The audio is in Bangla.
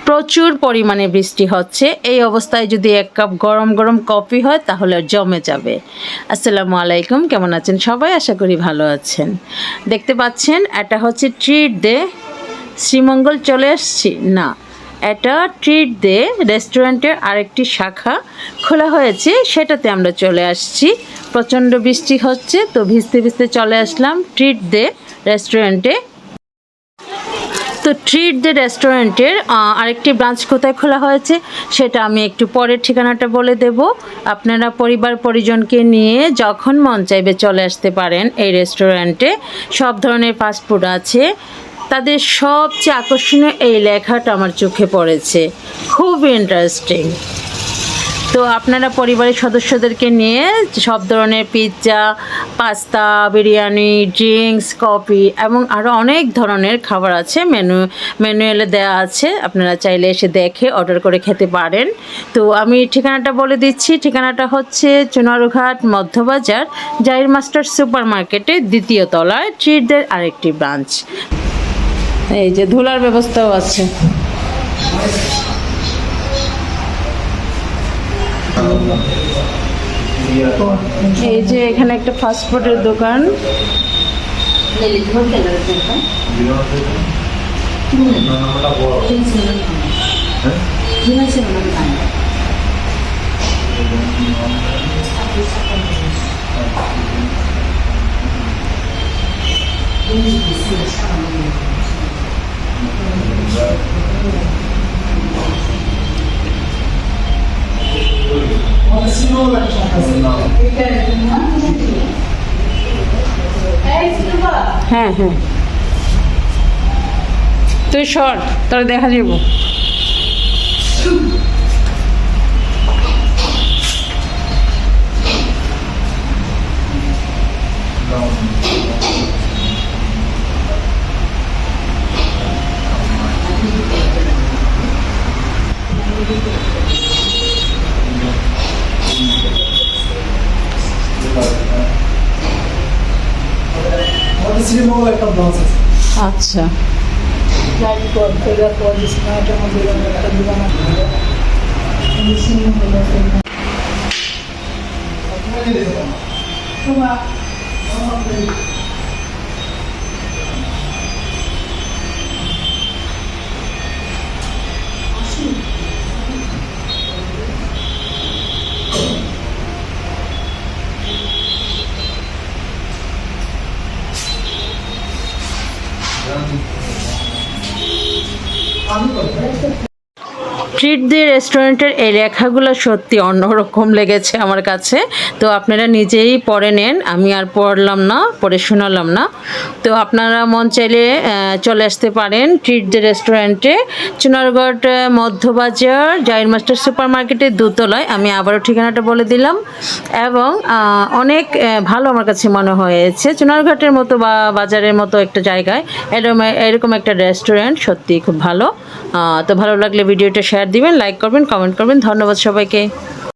প্রচুর পরিমাণে বৃষ্টি হচ্ছে। এই অবস্থায় যদি এক কাপ গরম গরম কফি হয় তাহলে জমে যাবে। আসসালামু আলাইকুম, কেমন আছেন সবাই? আশা করি ভালো আছেন। দেখতে পাচ্ছেন এটা হচ্ছে ট্রিট দে। শ্রীমঙ্গল চলে আসছি না, এটা ট্রিট দে রেস্টুরেন্টের আরেকটি শাখা খোলা হয়েছে, সেটাতে আমরা চলে আসছি। প্রচণ্ড বৃষ্টি হচ্ছে, তো ভিজতে ভিজতে চলে আসলাম ট্রিট দে রেস্টুরেন্টে। তো ট্রিট দে রেস্টুরেন্টের আরেকটি ব্রাঞ্চ কোথায় খোলা হয়েছে সেটা আমি একটু পরে ঠিকানাটা বলে দেব। আপনারা পরিবার পরিজনকে নিয়ে যখন মন চাইবে চলে আসতে পারেন এই রেস্টুরেন্টে। সব ধরনের ফাস্টফুড আছে। তাদের সবচেয়ে আকর্ষণীয় এই লেখাটা আমার চোখে পড়েছে, খুব ইন্টারেস্টিং। তো আপনারা পরিবারের সদস্যদেরকে নিয়ে সব ধরনের pizza, pasta, biryani, drinks, coffee এবং আরও অনেক ধরনের খাবার আছে, ম্যানুয়ালে দেওয়া আছে। আপনারা চাইলে এসে দেখে অর্ডার করে খেতে পারেন। তো আমি ঠিকানাটা বলে দিচ্ছি। ঠিকানাটা হচ্ছে চুনারুঘাট মধ্যবাজার জাহির মাস্টার সুপার মার্কেটের 2য় তলায় ট্রিটদের আরেকটি ব্রাঞ্চ। এই যে ধুলার ব্যবস্থাও আছে। এই যে এখানে একটা ফাস্টফুডের দোকান। হ্যাঁ হ্যাঁ, তুই সর, তোরা দেখা যাব। আচ্ছা, ট্রিট দি রেস্টুরেন্টের এই লেখাগুলো সত্যি অন্যরকম লেগেছে আমার কাছে। তো আপনারা নিজেই পড়ে নেন, আমি আর পড়লাম না, পড়ে শোনালাম না। তো আপনারা মন চাইলে চলে আসতে পারেন ট্রিট দি রেস্টুরেন্টে, চুনারগড় মধ্যবাজার জাহির মাস্টার সুপার মার্কেটের 2 তলায়। আমি আবারও ঠিকানাটা বলে দিলাম। এবং অনেক ভালো আমার কাছে মনে হয়েছে। চুনারঘাটের মতো বা বাজারের মতো একটা জায়গায় এরকম একটা রেস্টুরেন্ট সত্যি খুব ভালো। তো ভালো লাগলে ভিডিওটা শেয়ার দিবেন, লাইক করবেন, কমেন্ট করবেন। ধন্যবাদ সবাইকে।